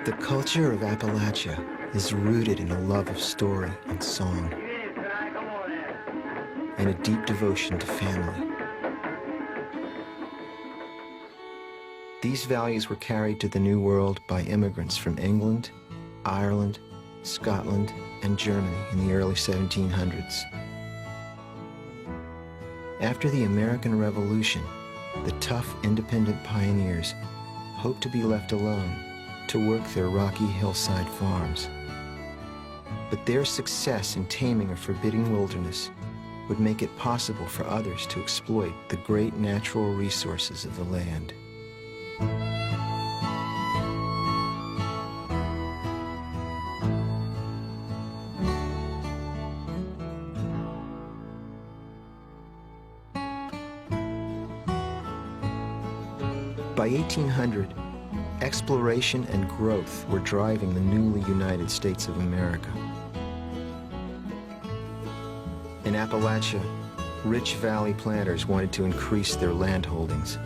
The culture of Appalachia is rooted in a love of story and song, and a deep devotion to family. These values were carried to the New World by immigrants from England, Ireland, Scotland, and Germany in the early 1700s. After the American Revolution, the tough, independent pioneers hoped to be left alone to work their rocky hillside farms. But their success in taming a forbidding wilderness would make it possible for others to exploit the great natural resources of the land. By 1800, exploration and growth were driving the newly United States of America. In Appalachia, rich valley planters wanted to increase their land holdings.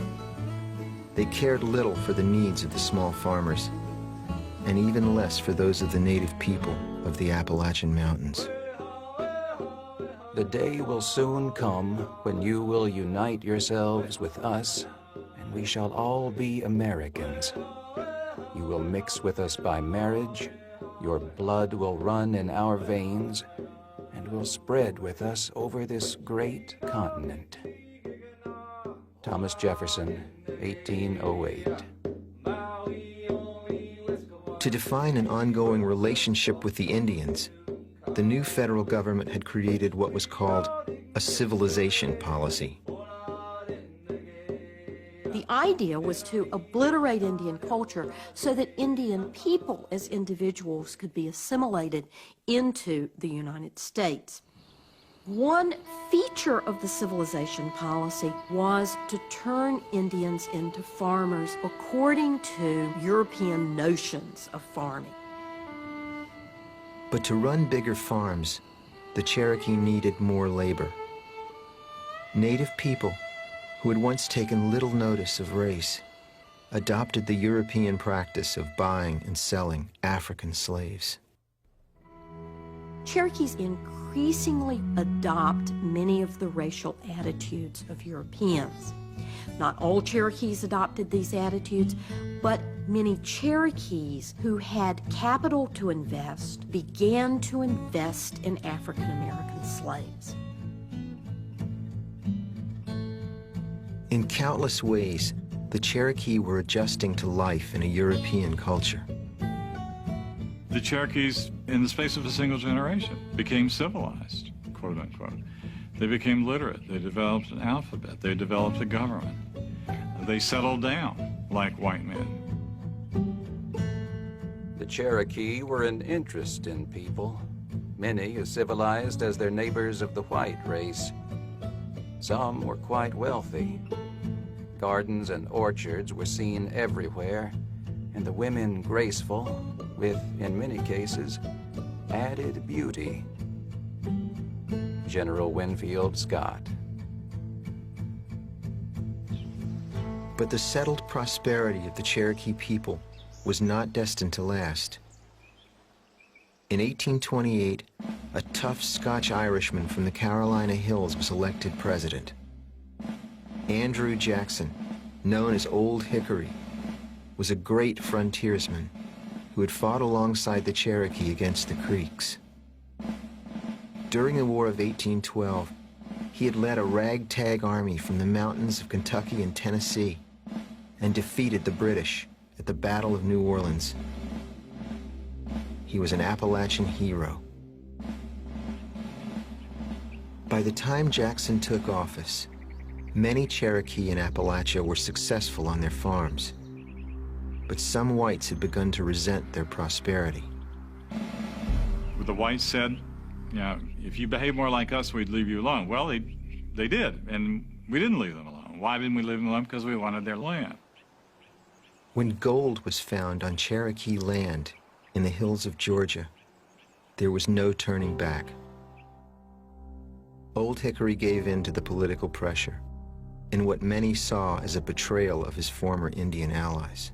They cared little for the needs of the small farmers, and even less for those of the native people of the Appalachian Mountains. The day will soon come when you will unite yourselves with us, and we shall all be Americans. You will mix with us by marriage, your blood will run in our veins, and will spread with us over this great continent. Thomas Jefferson, 1808. To define an ongoing relationship with the Indians, the new federal government had created what was called a civilization policy. The idea was to obliterate Indian culture so that Indian people as individuals could be assimilated into the United States. One feature of the civilization policy was to turn Indians into farmers according to European notions of farming. But to run bigger farms, the Cherokee needed more labor. Native people, who had once taken little notice of race, adopted the European practice of buying and selling African slaves. Cherokees increasingly adopt many of the racial attitudes of Europeans. Not all Cherokees adopted these attitudes, but many Cherokees who had capital to invest began to invest in African American slaves. In countless ways, the Cherokee were adjusting to life in a European culture. The Cherokees, in the space of a single generation, became civilized, quote unquote. They became literate. They developed an alphabet. They developed a government. They settled down like white men. The Cherokee were an interest in people, many as civilized as their neighbors of the white race. Some were quite wealthy. Gardens and orchards were seen everywhere, and the women graceful, with, in many cases, added beauty. General Winfield Scott. But the settled prosperity of the Cherokee people was not destined to last. In 1828, a tough Scotch-Irishman from the Carolina Hills was elected president. Andrew Jackson, known as Old Hickory, was a great frontiersman who had fought alongside the Cherokee against the Creeks. During the War of 1812, he had led a ragtag army from the mountains of Kentucky and Tennessee and defeated the British at the Battle of New Orleans. He was an Appalachian hero. By the time Jackson took office, many Cherokee in Appalachia were successful on their farms, but some whites had begun to resent their prosperity. The whites said, you know, if you behave more like us, we'd leave you alone. Well, they did, and we didn't leave them alone. Why didn't we leave them alone? Because we wanted their land. When gold was found on Cherokee land in the hills of Georgia, there was no turning back. Old Hickory gave in to the political pressure in what many saw as a betrayal of his former Indian allies.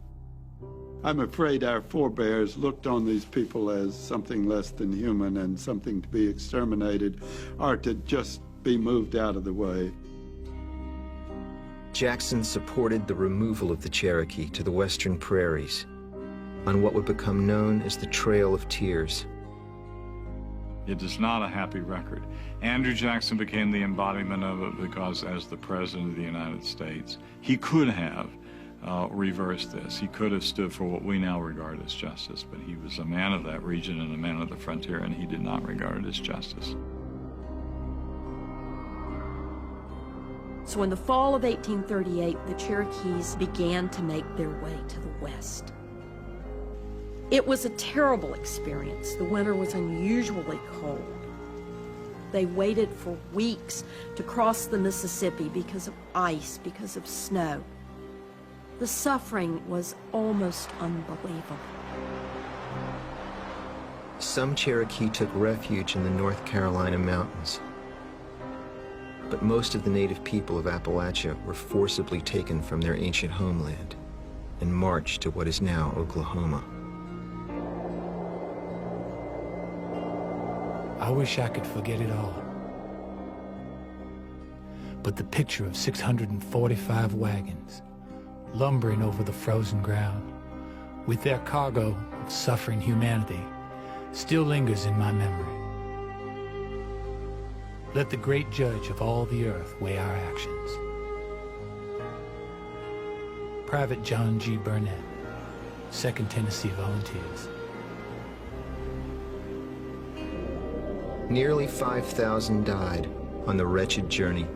I'm afraid our forebears looked on these people as something less than human and something to be exterminated or to just be moved out of the way. Jackson supported the removal of the Cherokee to the western prairies on what would become known as the Trail of Tears. It is not a happy record. Andrew Jackson became the embodiment of it because, as the President of the United States, he could have reversed this. He could have stood for what we now regard as justice, but he was a man of that region and a man of the frontier, and he did not regard it as justice. So in the fall of 1838, the Cherokees began to make their way to the west. It was a terrible experience. The winter was unusually cold. They waited for weeks to cross the Mississippi because of ice, because of snow. The suffering was almost unbelievable. Some Cherokee took refuge in the North Carolina mountains, but most of the native people of Appalachia were forcibly taken from their ancient homeland and marched to what is now Oklahoma. I wish I could forget it all. But the picture of 645 wagons lumbering over the frozen ground with their cargo of suffering humanity still lingers in my memory. Let the great judge of all the earth weigh our actions. Private John G. Burnett, 2nd Tennessee Volunteers. Nearly 5,000 died on the wretched journey.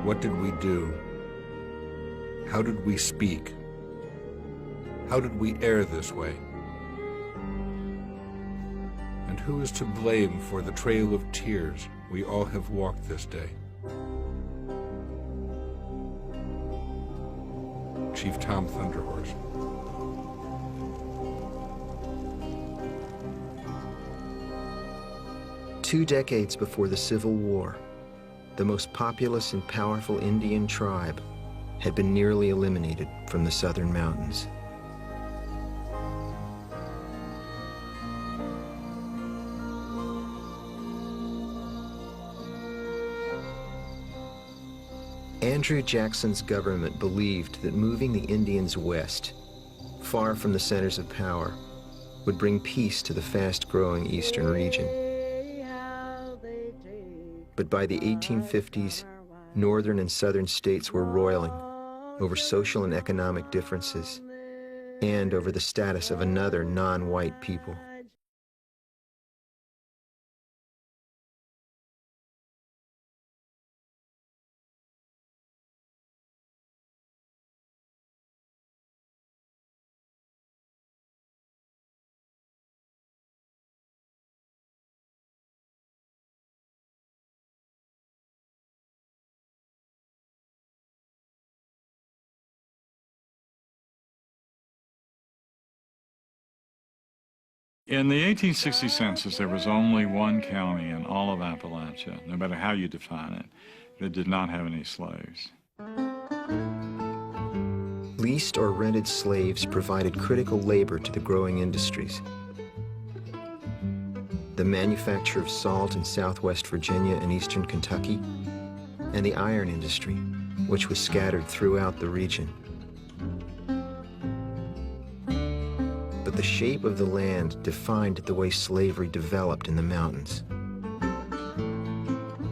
What did we do? How did we speak? How did we err this way? And who is to blame for the trail of tears we all have walked this day? Chief Tom Thunderhorse. Two decades before the Civil War, the most populous and powerful Indian tribe had been nearly eliminated from the southern mountains. Andrew Jackson's government believed that moving the Indians west, far from the centers of power, would bring peace to the fast-growing eastern region. But by the 1850s, northern and southern states were roiling over social and economic differences and over the status of another non-white people. In the 1860 census, there was only one county in all of Appalachia, no matter how you define it, that did not have any slaves. Leased or rented slaves provided critical labor to the growing industries. The manufacture of salt in southwest Virginia and eastern Kentucky, and the iron industry, which was scattered throughout the region. But the shape of the land defined the way slavery developed in the mountains.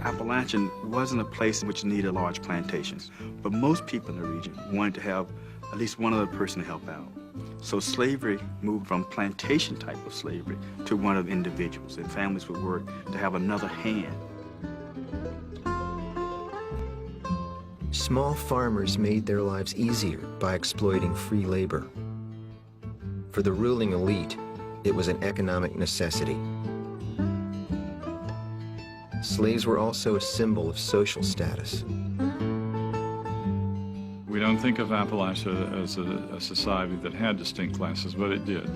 Appalachian wasn't a place which needed large plantations, but most people in the region wanted to have at least one other person to help out. So slavery moved from plantation type of slavery to one of individuals, and families would work to have another hand. Small farmers made their lives easier by exploiting free labor. For the ruling elite, it was an economic necessity. Slaves were also a symbol of social status. We don't think of Appalachia as a society that had distinct classes, but it did.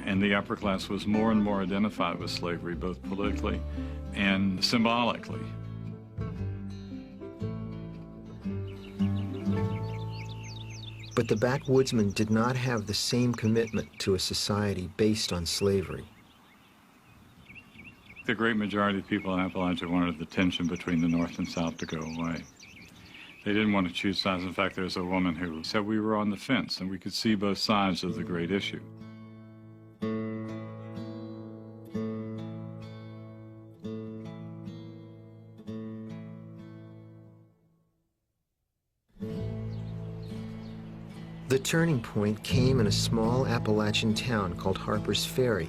And the upper class was more and more identified with slavery, both politically and symbolically. But the backwoodsmen did not have the same commitment to a society based on slavery. The great majority of people in Appalachia wanted the tension between the North and South to go away. They didn't want to choose sides. In fact, there's a woman who said we were on the fence and we could see both sides of the great issue. The turning point came in a small Appalachian town called Harper's Ferry,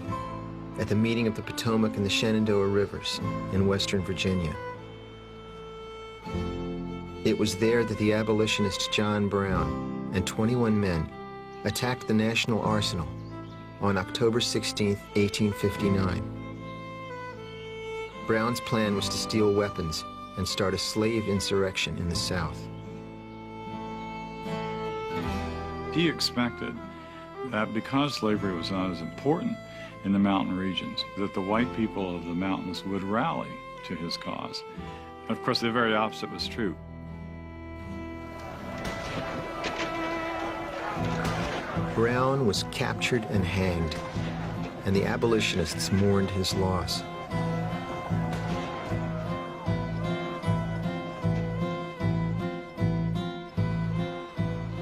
at the meeting of the Potomac and the Shenandoah Rivers in western Virginia. It was there that the abolitionist John Brown and 21 men attacked the National Arsenal on October 16, 1859. Brown's plan was to steal weapons and start a slave insurrection in the South. He expected that because slavery was not as important in the mountain regions, that the white people of the mountains would rally to his cause. Of course, the very opposite was true. Brown was captured and hanged, and the abolitionists mourned his loss.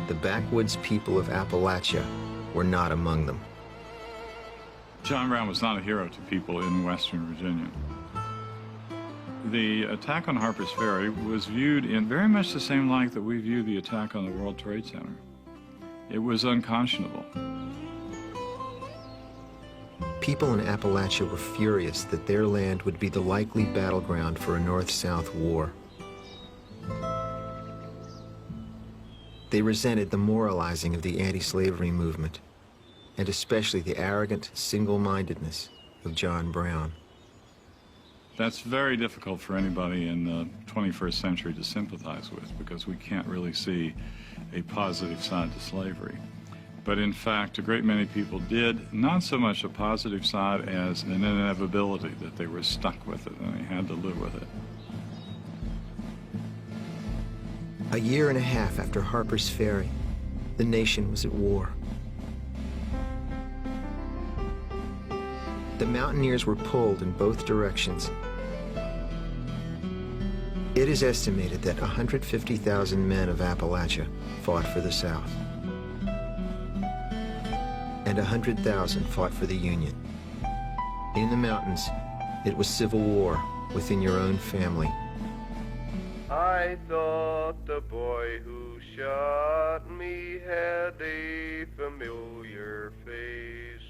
The backwoods people of Appalachia were not among them. John Brown was not a hero to people in western Virginia. The attack on Harper's Ferry was viewed in very much the same light that we view the attack on the World Trade Center. It was unconscionable. People in Appalachia were furious that their land would be the likely battleground for a North-South war. They resented the moralizing of the anti-slavery movement, and especially the arrogant single-mindedness of John Brown. That's very difficult for anybody in the 21st century to sympathize with, because we can't really see a positive side to slavery. But in fact, a great many people did, not so much a positive side as an inevitability, that they were stuck with it and they had to live with it. A year and a half after Harper's Ferry, the nation was at war. The mountaineers were pulled in both directions. It is estimated that 150,000 men of Appalachia fought for the South, and 100,000 fought for the Union. In the mountains, it was civil war within your own family. I thought the boy who shot me had a familiar face,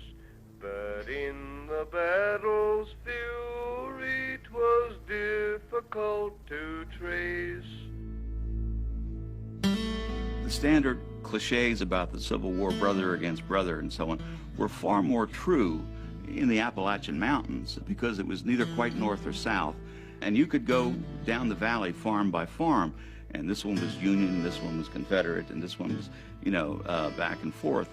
but in the battle's fury 'twas difficult to trace. The standard cliches about the Civil War, brother against brother and so on, were far more true in the Appalachian Mountains because it was neither quite north or south. And you could go down the valley farm by farm, and this one was Union, this one was Confederate, and this one was, back and forth.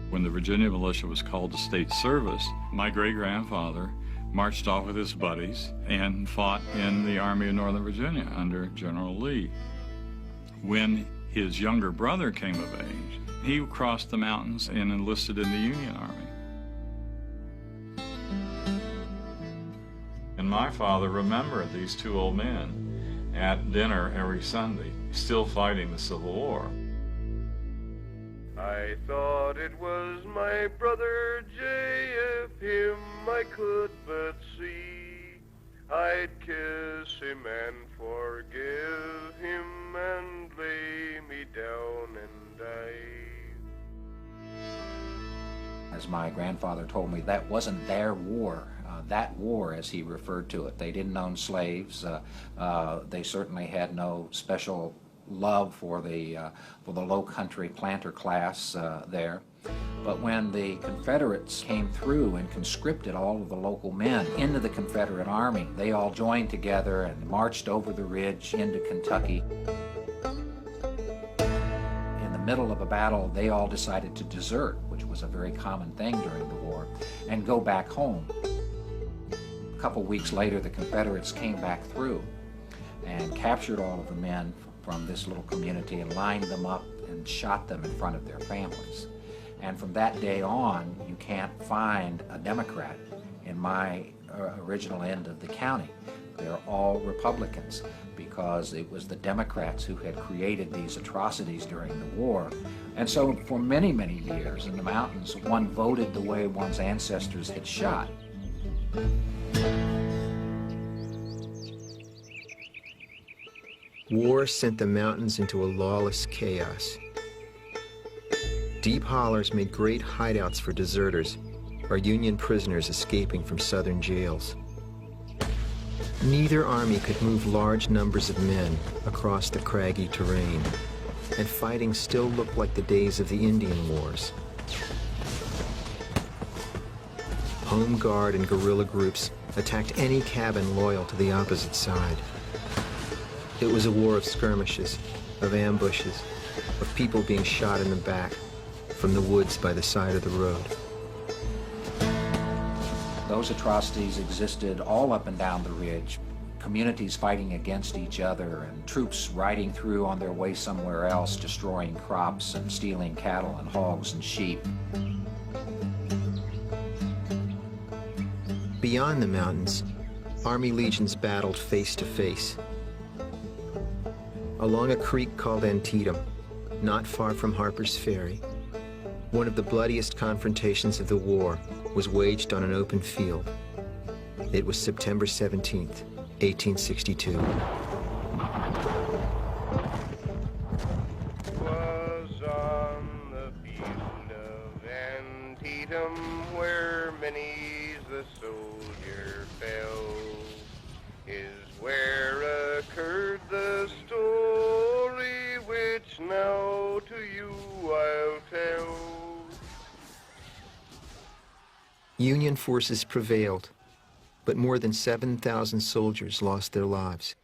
When the Virginia militia was called to state service, my great-grandfather marched off with his buddies and fought in the Army of Northern Virginia under General Lee. When his younger brother came of age, he crossed the mountains and enlisted in the Union Army. And my father remembered these two old men at dinner every Sunday, still fighting the Civil War. I thought it was my brother Jay, if him I could but see, I'd kiss him and forgive him and lay me down and die. As my grandfather told me, that wasn't their war. That war, as he referred to it. They didn't own slaves. They certainly had no special love for the low country planter class there. But when the Confederates came through and conscripted all of the local men into the Confederate Army, they all joined together and marched over the ridge into Kentucky. In the middle of a battle, they all decided to desert, which was a very common thing during the war, and go back home. A couple weeks later, the Confederates came back through and captured all of the men from this little community and lined them up and shot them in front of their families. And from that day on, you can't find a Democrat in my original end of the county. They're all Republicans, because it was the Democrats who had created these atrocities during the war. And so for many, many years in the mountains, one voted the way one's ancestors had shot. War sent the mountains into a lawless chaos. Deep hollers made great hideouts for deserters or Union prisoners escaping from southern jails. Neither army could move large numbers of men across the craggy terrain, and fighting still looked like the days of the Indian Wars. Home Guard and guerrilla groups attacked any cabin loyal to the opposite side. It was a war of skirmishes, of ambushes, of people being shot in the back from the woods by the side of the road. Those atrocities existed all up and down the ridge, communities fighting against each other and troops riding through on their way somewhere else, destroying crops and stealing cattle and hogs and sheep. Beyond the mountains, Army legions battled face to face. Along a creek called Antietam, not far from Harper's Ferry, one of the bloodiest confrontations of the war was waged on an open field. It was September 17th, 1862. Was on the field of Antietam where many's the soldier fell, is where occurred the story which now to you I'll tell. Union forces prevailed, but more than 7,000 soldiers lost their lives.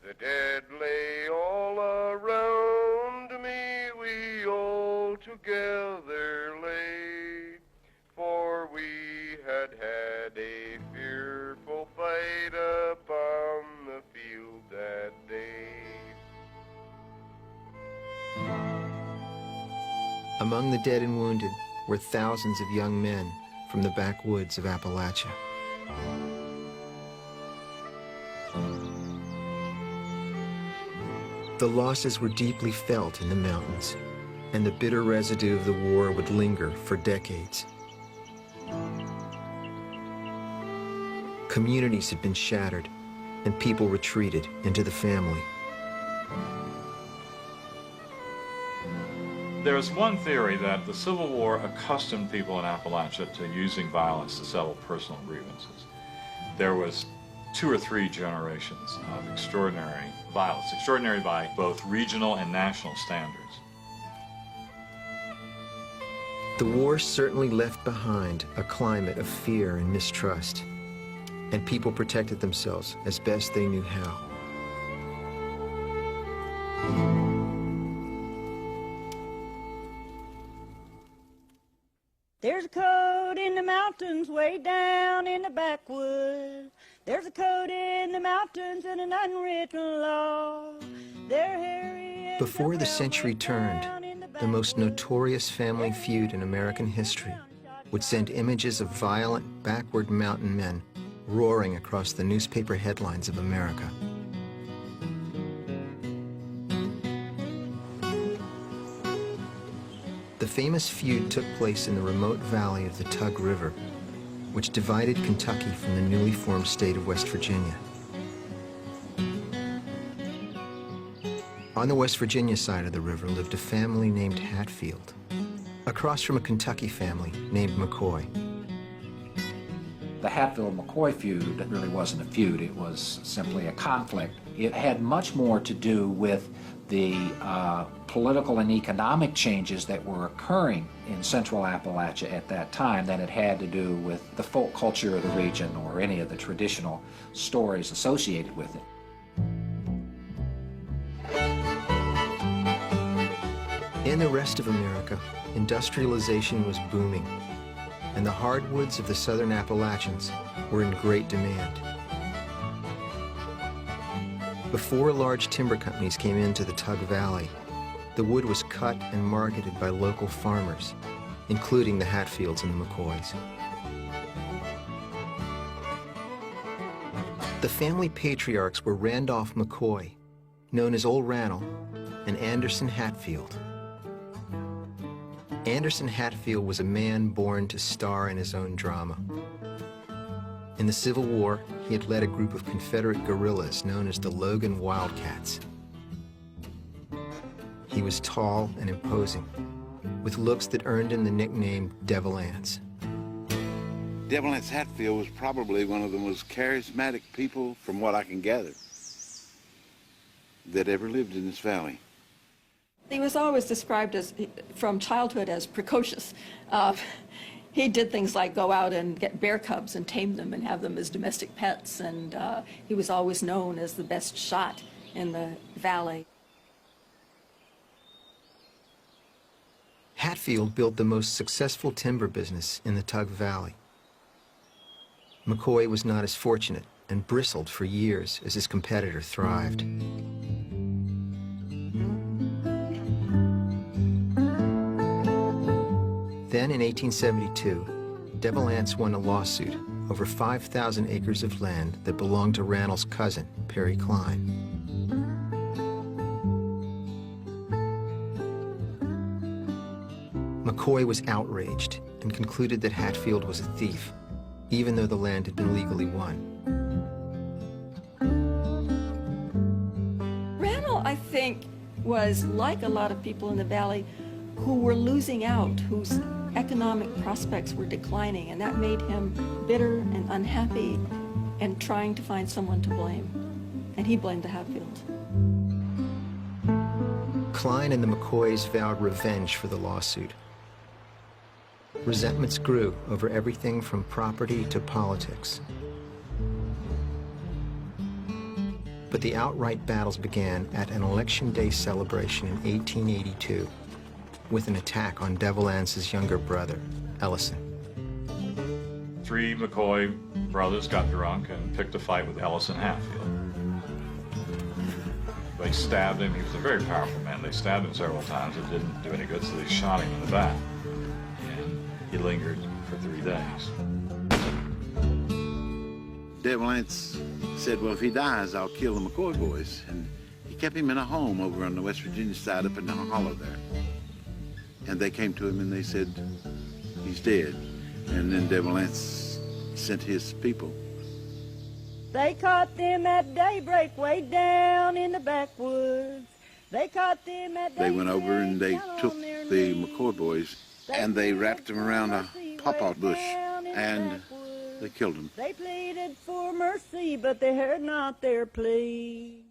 The dead lay all around me, we all together lay, for we had had a fearful fight upon the field that day. Among the dead and wounded were thousands of young men from the backwoods of Appalachia. The losses were deeply felt in the mountains, and the bitter residue of the war would linger for decades. Communities had been shattered, and people retreated into the family. There is one theory that the Civil War accustomed people in Appalachia to using violence to settle personal grievances. There was 2 or 3 generations of extraordinary violence, extraordinary by both regional and national standards. The war certainly left behind a climate of fear and mistrust, and people protected themselves as best they knew how. There's a code in the mountains way down in the backwoods. There's a code in the mountains and an unwritten law. Before the century turned, the most notorious family feud in American history would send images of violent, backward mountain men roaring across the newspaper headlines of America. The famous feud took place in the remote valley of the Tug River, which divided Kentucky from the newly formed state of West Virginia. On the West Virginia side of the river lived a family named Hatfield, across from a Kentucky family named McCoy. The Hatfield-McCoy feud really wasn't a feud, it was simply a conflict. It had much more to do with the political and economic changes that were occurring in central Appalachia at that time than it had to do with the folk culture of the region or any of the traditional stories associated with it. In the rest of America, industrialization was booming, and the hardwoods of the southern Appalachians were in great demand. Before large timber companies came into the Tug Valley, the wood was cut and marketed by local farmers, including the Hatfields and the McCoys. The family patriarchs were Randolph McCoy, known as Old Rannell, and Anderson Hatfield. Anderson Hatfield was a man born to star in his own drama. In the Civil War, he had led a group of Confederate guerrillas known as the Logan Wildcats. He was tall and imposing, with looks that earned him the nickname Devil Anse. Devil Anse Hatfield was probably one of the most charismatic people, from what I can gather, that ever lived in this valley. He was always described as, from childhood, as precocious. He did things like go out and get bear cubs and tame them and have them as domestic pets, and he was always known as the best shot in the valley. Hatfield built the most successful timber business in the Tug Valley. McCoy was not as fortunate and bristled for years as his competitor thrived. Then in 1872, Devil Anse won a lawsuit over 5,000 acres of land that belonged to Rannell's cousin, Perry Cline. McCoy was outraged and concluded that Hatfield was a thief, even though the land had been legally won. Rannell, I think, was like a lot of people in the valley who were losing out, whose economic prospects were declining, and that made him bitter and unhappy and trying to find someone to blame. And he blamed the Hatfields. Cline and the McCoys vowed revenge for the lawsuit. Resentments grew over everything from property to politics. But the outright battles began at an Election Day celebration in 1882 with an attack on Devil Anse's younger brother, Ellison. 3 McCoy brothers got drunk and picked a fight with Ellison Hatfield. They stabbed him. He was a very powerful man. They stabbed him several times. It didn't do any good, so they shot him in the back. He lingered for 3 days. Devil Anse said, well, if he dies, I'll kill the McCoy boys. And he kept him in a home over on the West Virginia side up in the hollow there. And they came to him and they said, he's dead. And then Devil Anse sent his people. They caught them at daybreak way down in the backwoods. They caught them at daybreak. They went over and they took the McCoy boys and they wrapped them around a pawpaw bush and they killed them. They pleaded for mercy, but they heard not their plea.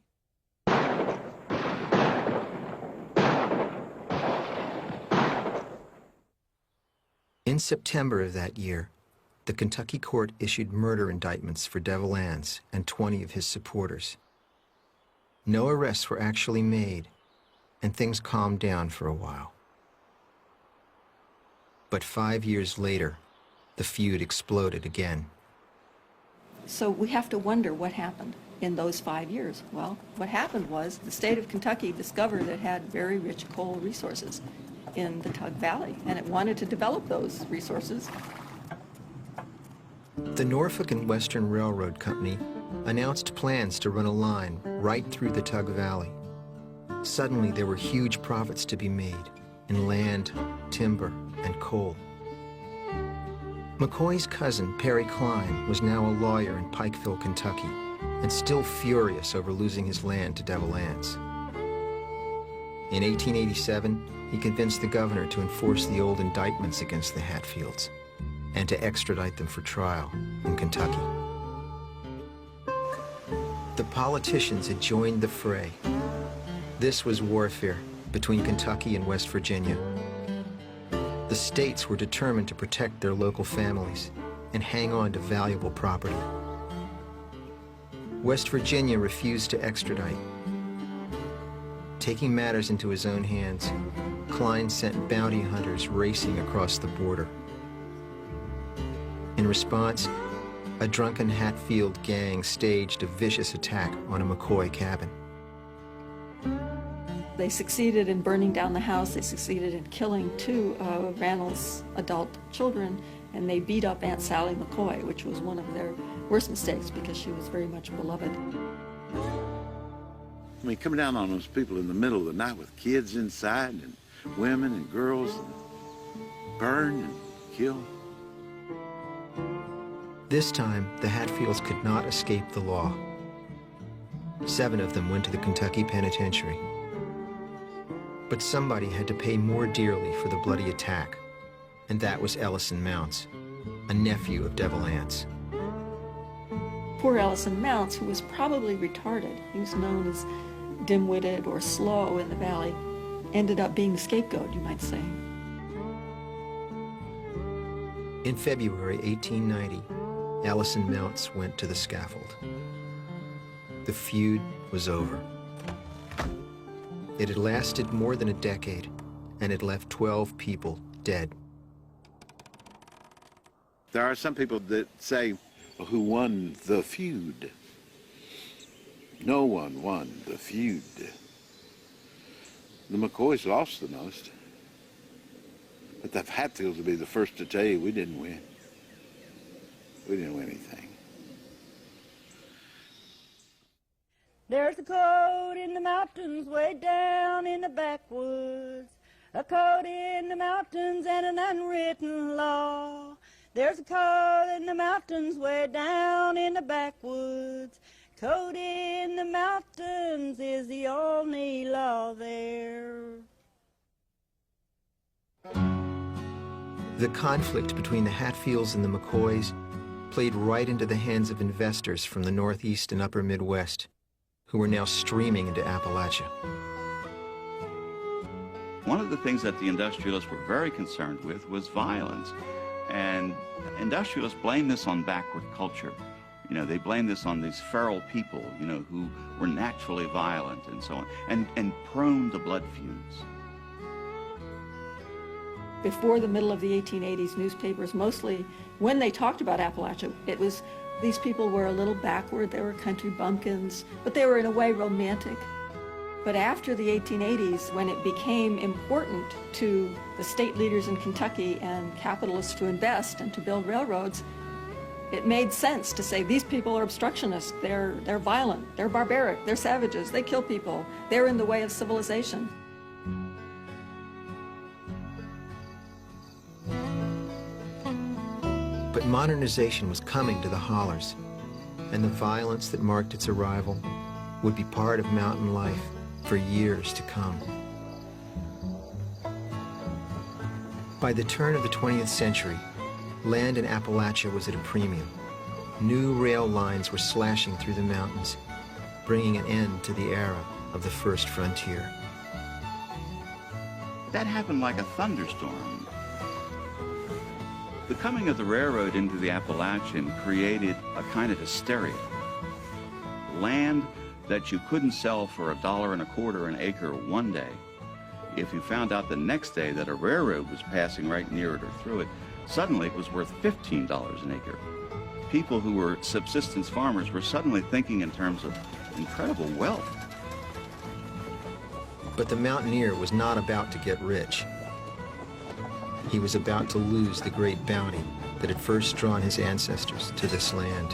In September of that year, the Kentucky court issued murder indictments for Devil Anse and 20 of his supporters. No arrests were actually made, and things calmed down for a while. But 5 years later, the feud exploded again. So we have to wonder what happened in those 5 years. Well, what happened was the state of Kentucky discovered it had very rich coal resources in the Tug Valley, and it wanted to develop those resources. The Norfolk and Western Railroad Company announced plans to run a line right through the Tug Valley. Suddenly, there were huge profits to be made in land, timber, and coal. McCoy's cousin, Perry Cline, was now a lawyer in Pikeville, Kentucky, and still furious over losing his land to Devil Anse. In 1887, he convinced the governor to enforce the old indictments against the Hatfields and to extradite them for trial in Kentucky. The politicians had joined the fray. This was warfare between Kentucky and West Virginia. The states were determined to protect their local families and hang on to valuable property. West Virginia refused to extradite. Taking matters into his own hands, Cline sent bounty hunters racing across the border. In response, a drunken Hatfield gang staged a vicious attack on a McCoy cabin. They succeeded in burning down the house. They succeeded in killing 2 of Randall's adult children, and they beat up Aunt Sally McCoy, which was one of their worst mistakes because she was very much beloved. I mean, coming down on those people in the middle of the night with kids inside and women and girls, and burn and kill. This time, the Hatfields could not escape the law. 7 of them went to the Kentucky Penitentiary. But somebody had to pay more dearly for the bloody attack, and that was Ellison Mounts, a nephew of Devil Anse. Poor Ellison Mounts, who was probably retarded, he was known as dim-witted or slow in the valley, ended up being the scapegoat, you might say. In February 1890, Ellison Mounts went to the scaffold. The feud was over. It had lasted more than a decade, and it left 12 people dead. There are some people that say, well, who won the feud? No one won the feud. The McCoys lost the most. But the Hatfields will be the first to tell you we didn't win. We didn't win anything. There's a code in the mountains way down in the backwoods, a code in the mountains and an unwritten law. There's a code in the mountains way down in the backwoods, code in the mountains is the only law there. The conflict between the Hatfields and the McCoys played right into the hands of investors from the Northeast and Upper Midwest, who were now streaming into Appalachia. One of the things that the industrialists were very concerned with was violence. And industrialists blame this on backward culture. You know, they blame this on these feral people, you know, who were naturally violent and so on, and prone to blood feuds. Before the middle of the 1880s, newspapers mostly, when they talked about Appalachia, it was these people were a little backward, they were country bumpkins, but they were in a way romantic. But after the 1880s, when it became important to the state leaders in Kentucky and capitalists to invest and to build railroads, it made sense to say these people are obstructionists, they're violent, they're barbaric, they're savages, they kill people, they're in the way of civilization. But modernization was coming to the hollers, and the violence that marked its arrival would be part of mountain life for years to come. By the turn of the 20th century, land in Appalachia was at a premium. New rail lines were slashing through the mountains, bringing an end to the era of the first frontier. That happened like a thunderstorm. The coming of the railroad into the Appalachian created a kind of hysteria. Land that you couldn't sell for $1.25 an acre one day, if you found out the next day that a railroad was passing right near it or through it, suddenly it was worth $15 an acre. People who were subsistence farmers were suddenly thinking in terms of incredible wealth. But the mountaineer was not about to get rich. He was about to lose the great bounty that had first drawn his ancestors to this land.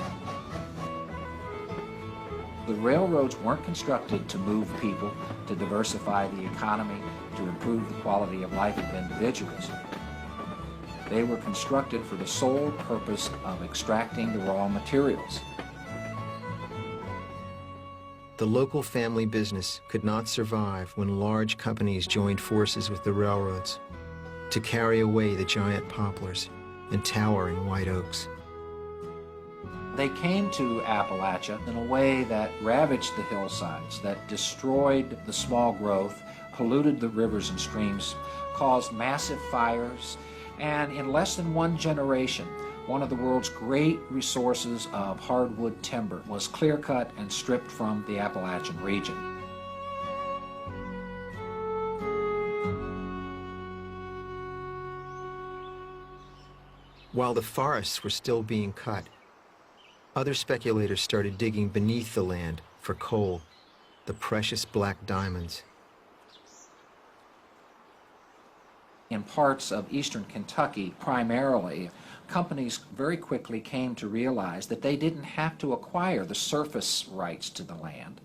The railroads weren't constructed to move people, to diversify the economy, to improve the quality of life of individuals. They were constructed for the sole purpose of extracting the raw materials. The local family business could not survive when large companies joined forces with the railroads to carry away the giant poplars and towering white oaks. They came to Appalachia in a way that ravaged the hillsides, that destroyed the small growth, polluted the rivers and streams, caused massive fires, and in less than one generation, one of the world's great resources of hardwood timber was clear-cut and stripped from the Appalachian region. While the forests were still being cut, Other speculators started digging beneath the land for coal, the precious black diamonds. In parts of eastern Kentucky, primarily, companies very quickly came to realize that they didn't have to acquire the surface rights to the land,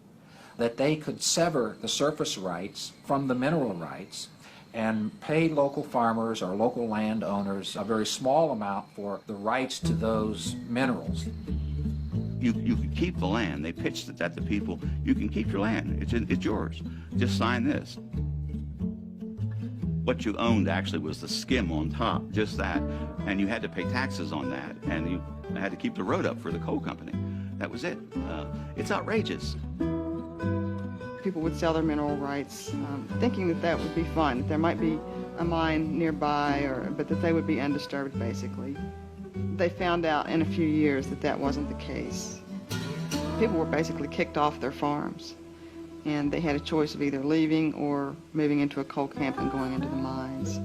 that they could sever the surface rights from the mineral rights and pay local farmers or local landowners a very small amount for the rights to those minerals. You could keep the land. They pitched it at the people. You can keep your land. It's yours. Just sign this. What you owned actually was the skim on top, just that. And you had to pay taxes on that. And you had to keep the road up for the coal company. That was it. It's outrageous. People would sell their mineral rights, thinking that that would be fun, that there might be a mine nearby, but that they would be undisturbed, basically. They found out in a few years that that wasn't the case. People were basically kicked off their farms, and they had a choice of either leaving or moving into a coal camp and going into the mines.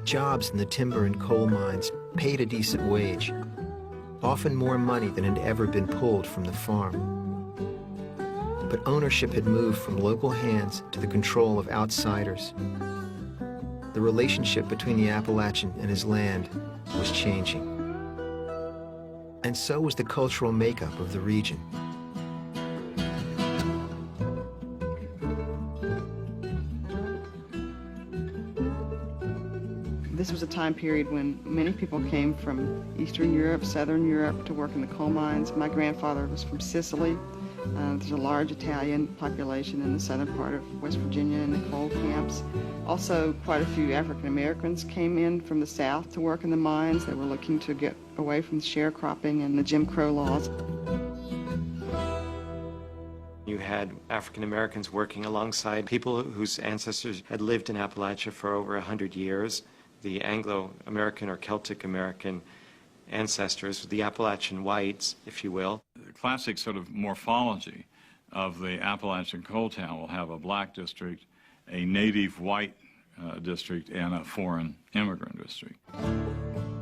Jobs in the timber and coal mines paid a decent wage, often more money than had ever been pulled from the farm. But ownership had moved from local hands to the control of outsiders. The relationship between the Appalachian and his land was changing. And so was the cultural makeup of the region. This was a time period when many people came from Eastern Europe, Southern Europe to work in the coal mines. My grandfather was from Sicily. There's a large Italian population in the southern part of West Virginia in the coal camps. Also, quite a few African Americans came in from the south to work in the mines. They were looking to get away from sharecropping and the Jim Crow laws. You had African Americans working alongside people whose ancestors had lived in Appalachia for over 100 years. The Anglo-American or Celtic American ancestors, the Appalachian whites, if you will. The classic sort of morphology of the Appalachian coal town will have a black district, a native white district, and a foreign immigrant district.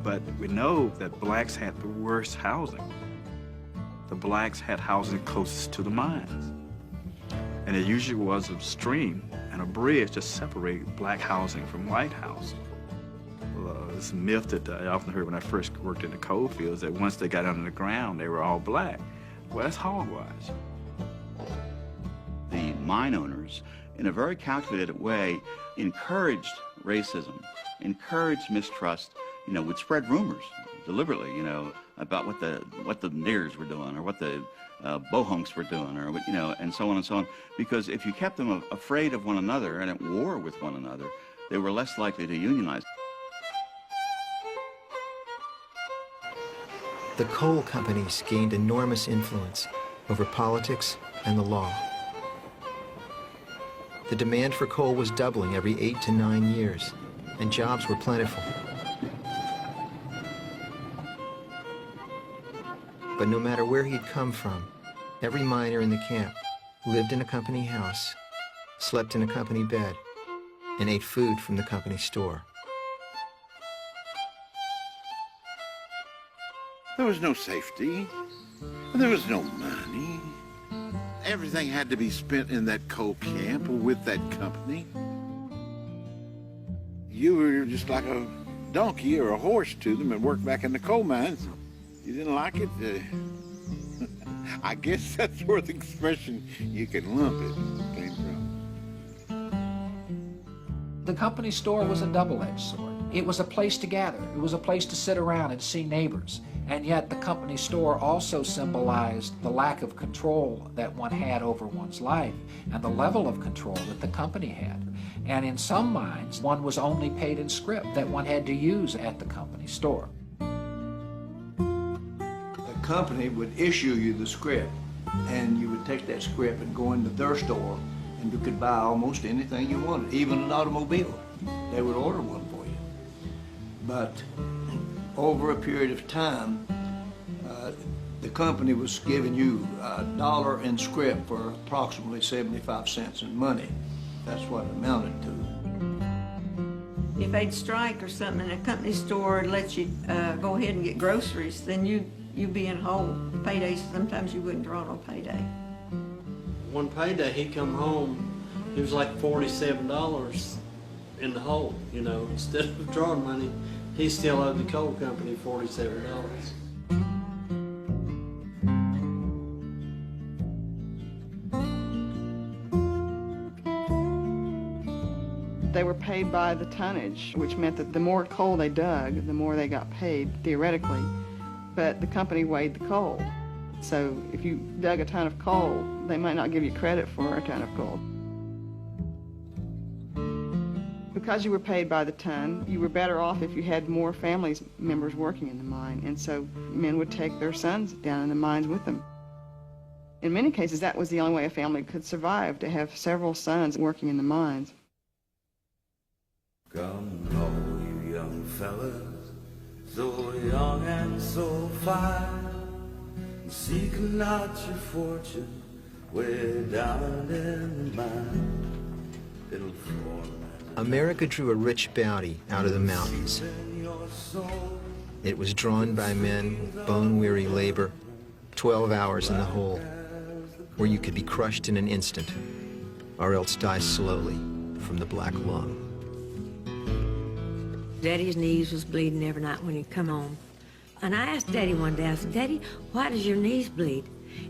But we know that blacks had the worst housing. The blacks had housing closest to the mines. And it usually was a stream and a bridge to separate black housing from white housing. This myth that I often heard when I first worked in the coal fields, that once they got under the ground, they were all black. Well, that's hogwash. The mine owners, in a very calculated way, encouraged racism, encouraged mistrust, would spread rumors deliberately, about what the niggers were doing or what the bohunks were doing, or and so on and so on. Because if you kept them afraid of one another and at war with one another, they were less likely to unionize. The coal companies gained enormous influence over politics and the law. The demand for coal was doubling every 8 to 9 years, and jobs were plentiful. But no matter where he'd come from, every miner in the camp lived in a company house, slept in a company bed, and ate food from the company store. There was no safety. There was no money. Everything had to be spent in that coal camp or with that company. You were just like a donkey or a horse to them and worked back in the coal mines. You didn't like it? I guess that's where the expression, "you can lump it," came from. The company store was a double-edged sword. It was a place to gather. It was a place to sit around and see neighbors. And yet the company store also symbolized the lack of control that one had over one's life and the level of control that the company had. And in some mines, one was only paid in scrip that one had to use at the company store. The company would issue you the scrip, and you would take that scrip and go into their store, and you could buy almost anything you wanted, even an automobile. They would order one for you. But over a period of time, the company was giving you $1 in scrip for approximately 75 cents in money. That's what it amounted to. If they'd strike or something and a company store let you go ahead and get groceries, then you'd be in a hole. Paydays, sometimes you wouldn't draw no payday. One payday, he come home, he was like $47 in the hole, you know. Instead of drawing money, he still owed the coal company $47. They were paid by the tonnage, which meant that the more coal they dug, the more they got paid, theoretically. But the company weighed the coal. So if you dug a ton of coal, they might not give you credit for a ton of coal. Because you were paid by the ton, you were better off if you had more family members working in the mine. And so men would take their sons down in the mines with them. In many cases, that was the only way a family could survive, to have several sons working in the mines. Come, all you young fellas, so young and so fine, seek not your fortune way down in the mine. It'll form. America drew a rich bounty out of the mountains. It was drawn by men with bone-weary labor, 12 hours in the hole, where you could be crushed in an instant, or else die slowly from the black lung. Daddy's knees was bleeding every night when he'd come home. And I asked Daddy one day, I said, Daddy, why does your knees bleed?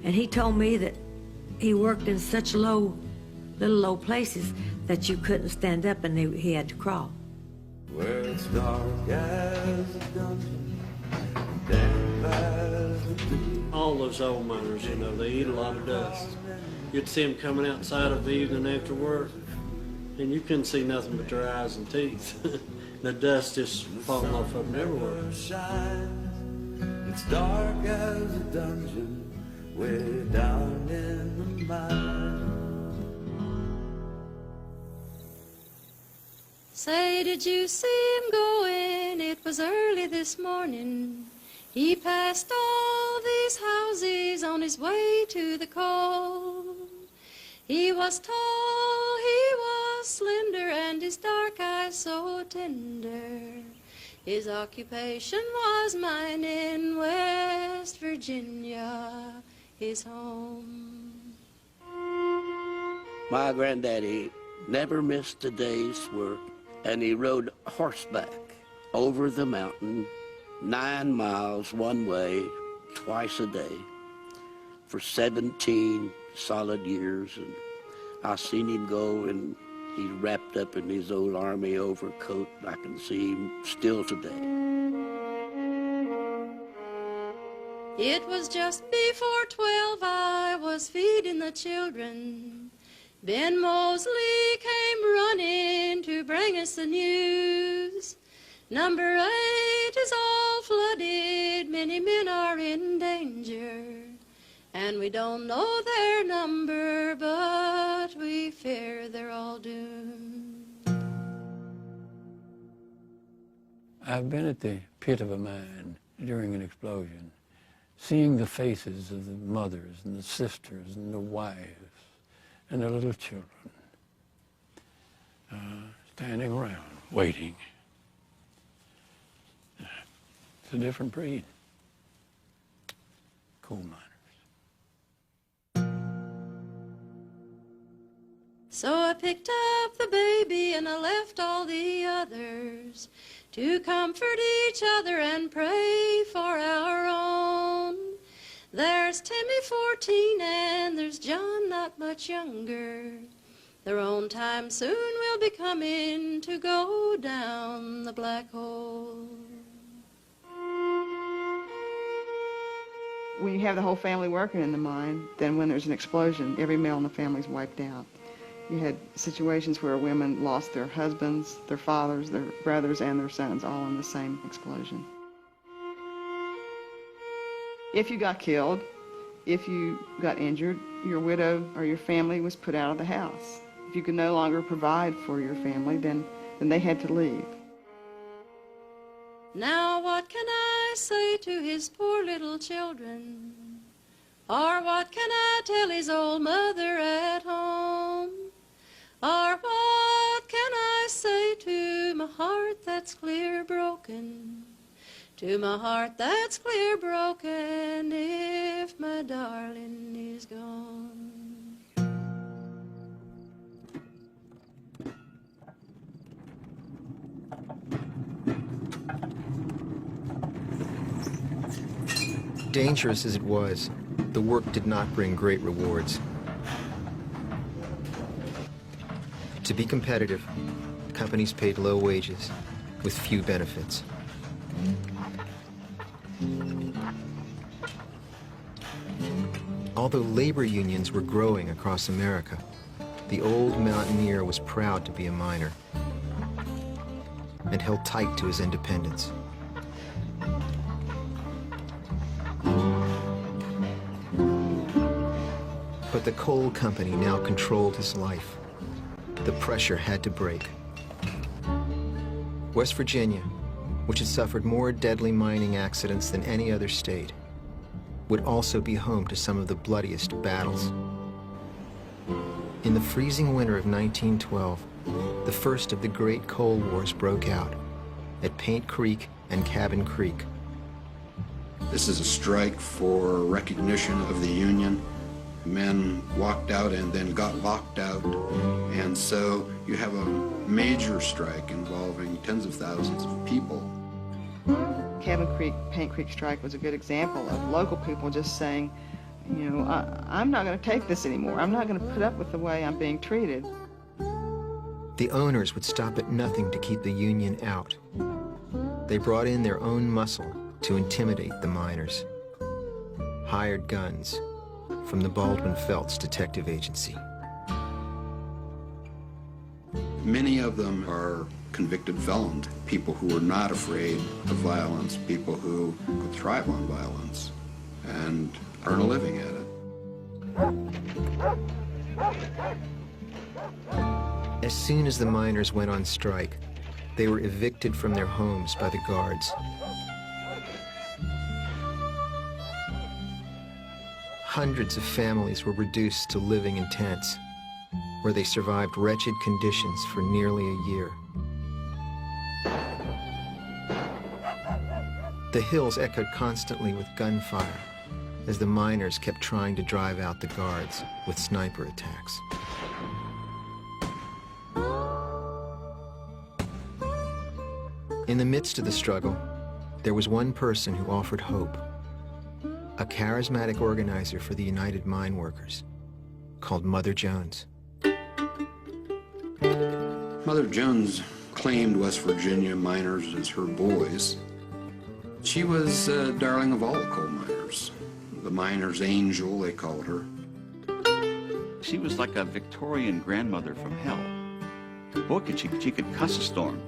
And he told me that he worked in such little low places that you couldn't stand up and he had to crawl. Where it's dark as a dungeon, damp as a deep. All those old miners, you know, they eat a lot of dust. You'd see them coming outside of the evening after work, and you couldn't see nothing but their eyes and teeth. The dust just falling off of them everywhere. It's dark as a dungeon, way down in the mine. Say, did you see him going? It was early this morning. He passed all these houses on his way to the coal. He was tall, he was slender, and his dark eyes so tender. His occupation was mining, West Virginia, his home. My granddaddy never missed a day's work, and he rode horseback over the mountain 9 miles one way, twice a day, for 17 solid years. And I seen him go, and he's wrapped up in his old army overcoat. I can see him still today. It was just before 12, I was feeding the children. Ben Mosley came running to bring us the news. Number 8 is all flooded, many men are in danger. And we don't know their number, but we fear they're all doomed. I've been at the pit of a mine during an explosion, seeing the faces of the mothers and the sisters and the wives and the little children standing around, waiting. It's a different breed. Coal miners. So I picked up the baby and I left all the others to comfort each other and pray for our own. There's Timmy 14 and there's John not much younger. Their own time soon will be coming to go down the black hole. When you have the whole family working in the mine, then when there's an explosion, every male in the family is wiped out. You had situations where women lost their husbands, their fathers, their brothers, and their sons all in the same explosion. If you got killed, if you got injured, your widow or your family was put out of the house. If you could no longer provide for your family, then they had to leave. Now what can I say to his poor little children? Or what can I tell his old mother at home? Or what can I say to my heart that's clear broken, to my heart that's clear broken, if my darling is gone. Dangerous as it was, the work did not bring great rewards. To be competitive, companies paid low wages with few benefits. Although labor unions were growing across America, the old mountaineer was proud to be a miner and held tight to his independence. But the coal company now controlled his life. The pressure had to break. West Virginia, which had suffered more deadly mining accidents than any other state, would also be home to some of the bloodiest battles. In the freezing winter of 1912, the first of the great coal wars broke out at Paint Creek and Cabin Creek. This is a strike for recognition of the Union. Men walked out and then got locked out, and so you have a major strike involving tens of thousands of people. Cabin Creek, Paint Creek strike was a good example of local people just saying, you know, I'm not going to take this anymore. I'm not going to put up with the way I'm being treated. The owners would stop at nothing to keep the union out. They brought in their own muscle to intimidate the miners. Hired guns from the Baldwin Felts Detective Agency. Many of them are convicted felons, people who are not afraid of violence, people who could thrive on violence and earn a living at it. As soon as the miners went on strike, they were evicted from their homes by the guards. Hundreds of families were reduced to living in tents, where they survived wretched conditions for nearly a year. The hills echoed constantly with gunfire as the miners kept trying to drive out the guards with sniper attacks. In the midst of the struggle, there was one person who offered hope. A charismatic organizer for the United Mine Workers called Mother Jones. Mother Jones claimed West Virginia miners as her boys. She was a darling of all coal miners. The miner's angel, they called her. She was like a Victorian grandmother from hell. Boy, she could cuss a storm.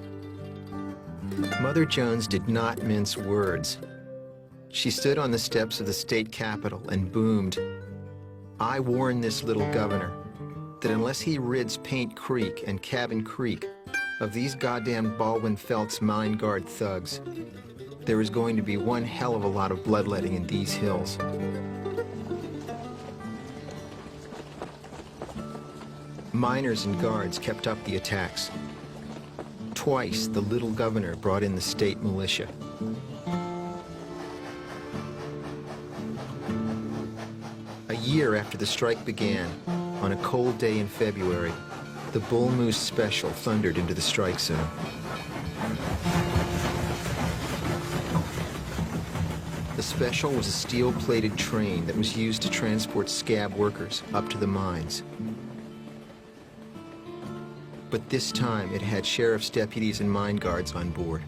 Mother Jones did not mince words. She stood on the steps of the state capitol and boomed, "I warn this little governor that unless he rids Paint Creek and Cabin Creek of these goddamn Baldwin Felts mine guard thugs, there is going to be one hell of a lot of bloodletting in these hills." Miners and guards kept up the attacks. Twice, the little governor brought in the state militia. A year after the strike began, on a cold day in February, the Bull Moose Special thundered into the strike zone. The Special was a steel-plated train that was used to transport scab workers up to the mines. But this time it had sheriff's deputies and mine guards on board,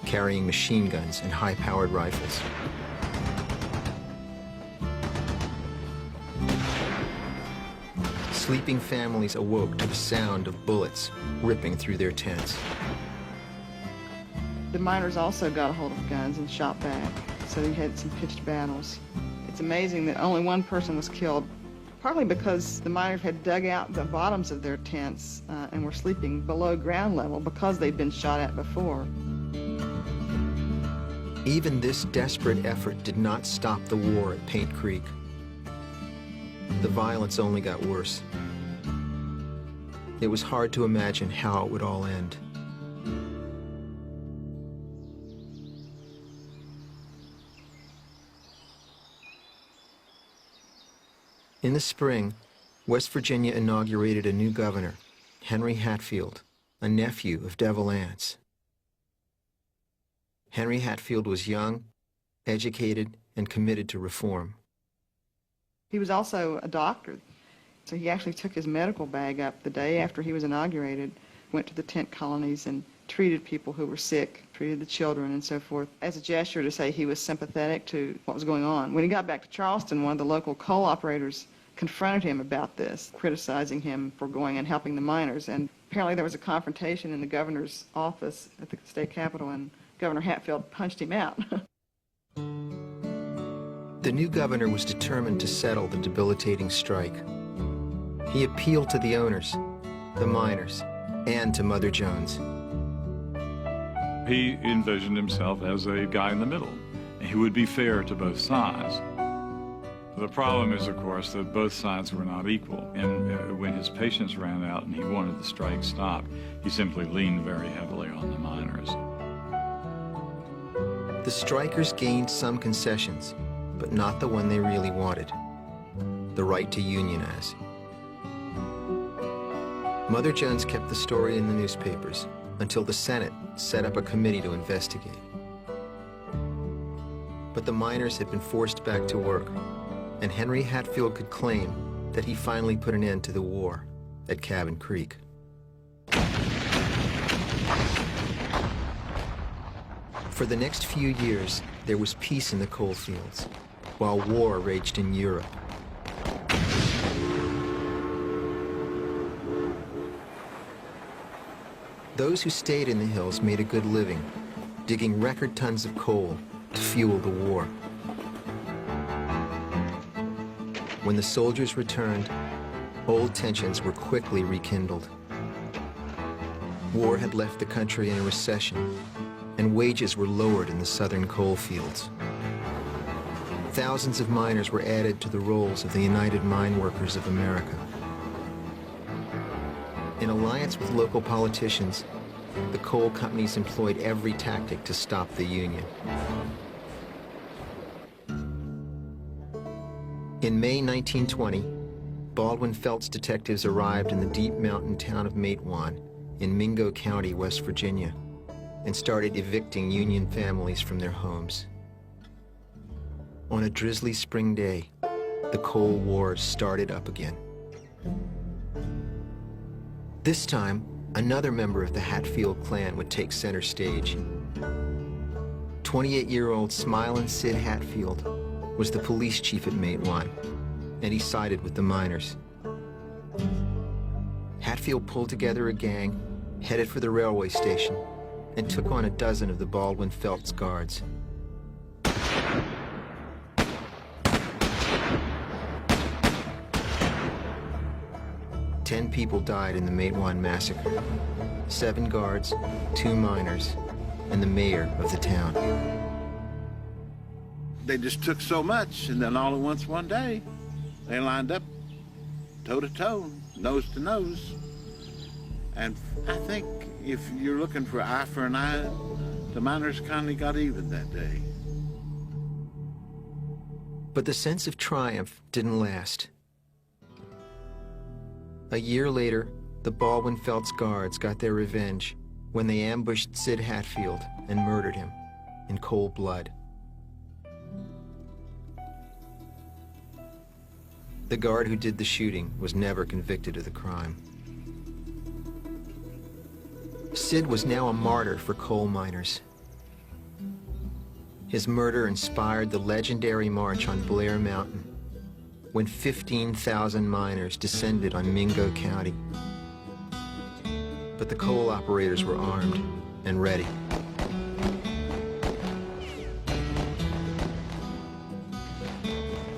carrying machine guns and high-powered rifles. Sleeping families awoke to the sound of bullets ripping through their tents. The miners also got a hold of guns and shot back, so you had some pitched battles. It's amazing that only one person was killed, partly because the miners had dug out the bottoms of their tents and were sleeping below ground level because they'd been shot at before. Even this desperate effort did not stop the war at Paint Creek. The violence only got worse. It was hard to imagine how it would all end. In the spring, West Virginia inaugurated a new governor, Henry Hatfield, a nephew of Devil Anse. Henry Hatfield was young, educated, and committed to reform. He was also a doctor, so he actually took his medical bag up the day after he was inaugurated, went to the tent colonies and treated people who were sick, treated the children and so forth, as a gesture to say he was sympathetic to what was going on. When he got back to Charleston, one of the local coal operators confronted him about this, criticizing him for going and helping the miners. And apparently there was a confrontation in the governor's office at the state capitol, and Governor Hatfield punched him out. The new governor was determined to settle the debilitating strike. He appealed to the owners, the miners, and to Mother Jones. He envisioned himself as a guy in the middle. He would be fair to both sides. The problem is, of course, that both sides were not equal. And when his patience ran out and he wanted the strike stopped, he simply leaned very heavily on the miners. The strikers gained some concessions, but not the one they really wanted, the right to unionize. Mother Jones kept the story in the newspapers until the Senate set up a committee to investigate. But the miners had been forced back to work, and Henry Hatfield could claim that he finally put an end to the war at Cabin Creek. For the next few years, there was peace in the coal fields, while war raged in Europe. Those who stayed in the hills made a good living, digging record tons of coal to fuel the war. When the soldiers returned, old tensions were quickly rekindled. War had left the country in a recession, and wages were lowered in the southern coal fields. Thousands of miners were added to the rolls of the United Mine Workers of America. In alliance with local politicians, the coal companies employed every tactic to stop the Union. In May 1920, Baldwin Felts detectives arrived in the deep mountain town of Matewan in Mingo County, West Virginia, and started evicting Union families from their homes. On a drizzly spring day, the Coal Wars started up again. This time, another member of the Hatfield clan would take center stage. 28-year-old Smilin' Sid Hatfield was the police chief at Matewan, and he sided with the miners. Hatfield pulled together a gang, headed for the railway station, and took on a dozen of the Baldwin Felts guards. Ten people died in the Matewan massacre. 7 guards, 2 miners, and the mayor of the town. They just took so much, and then all at once one day, they lined up toe to toe, nose to nose. And I think if you're looking for eye for an eye, the miners kindly got even that day. But the sense of triumph didn't last. A year later, the Baldwin Felts guards got their revenge when they ambushed Sid Hatfield and murdered him in cold blood. The guard who did the shooting was never convicted of the crime. Sid was now a martyr for coal miners. His murder inspired the legendary march on Blair Mountain, when 15,000 miners descended on Mingo County. But the coal operators were armed and ready.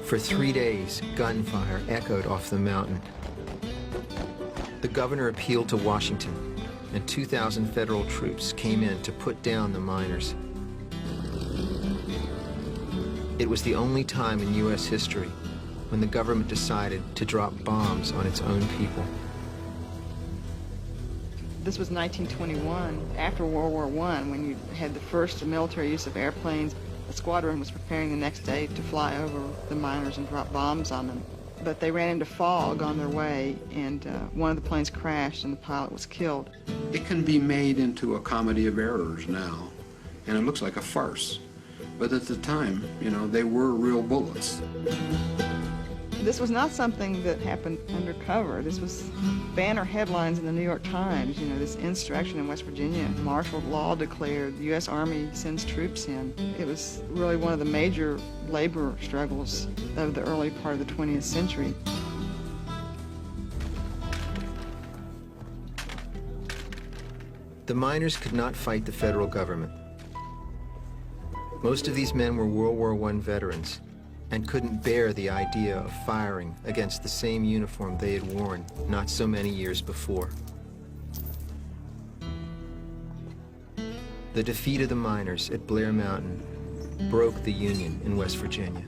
For 3 days, gunfire echoed off the mountain. The governor appealed to Washington, and 2,000 federal troops came in to put down the miners. It was the only time in U.S. history when the government decided to drop bombs on its own people. This was 1921, after World War I, when you had the first military use of airplanes. The squadron was preparing the next day to fly over the miners and drop bombs on them. But they ran into fog on their way, and one of the planes crashed and the pilot was killed. It can be made into a comedy of errors now, and it looks like a farce. But at the time, you know, they were real bullets. This was not something that happened undercover. This was banner headlines in the New York Times. You know, this insurrection in West Virginia, martial law declared, the U.S. Army sends troops in. It was really one of the major labor struggles of the early part of the 20th century. The miners could not fight the federal government. Most of these men were World War I veterans and couldn't bear the idea of firing against the same uniform they had worn not so many years before. The defeat of the miners at Blair Mountain broke the Union in West Virginia.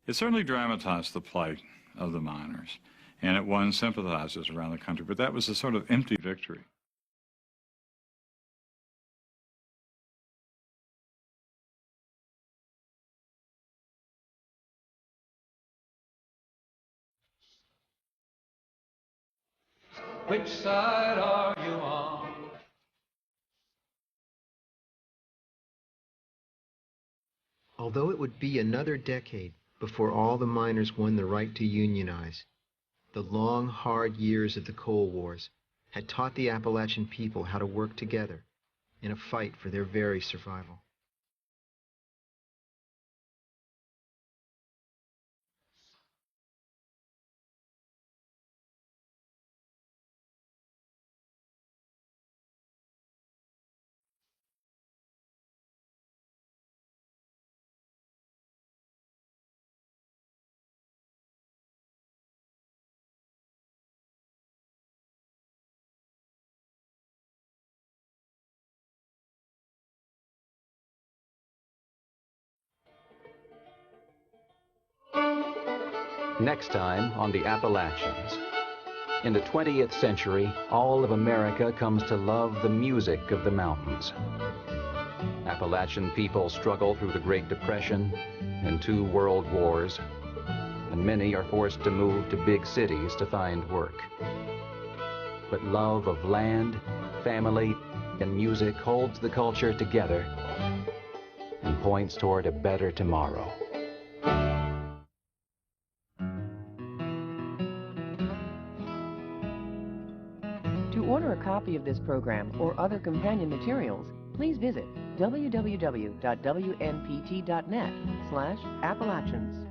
It certainly dramatized the plight of the miners, and it won sympathizers around the country, but that was a sort of empty victory. Which side are you on? Although it would be another decade before all the miners won the right to unionize, the long, hard years of the Coal Wars had taught the Appalachian people how to work together in a fight for their very survival. Next time on the Appalachians. In the 20th century, all of America comes to love the music of the mountains. Appalachian people struggle through the Great Depression and 2 world wars, and many are forced to move to big cities to find work. But love of land, family, and music holds the culture together and points toward a better tomorrow. To order a copy of this program or other companion materials, please visit www.wnpt.net/Appalachians.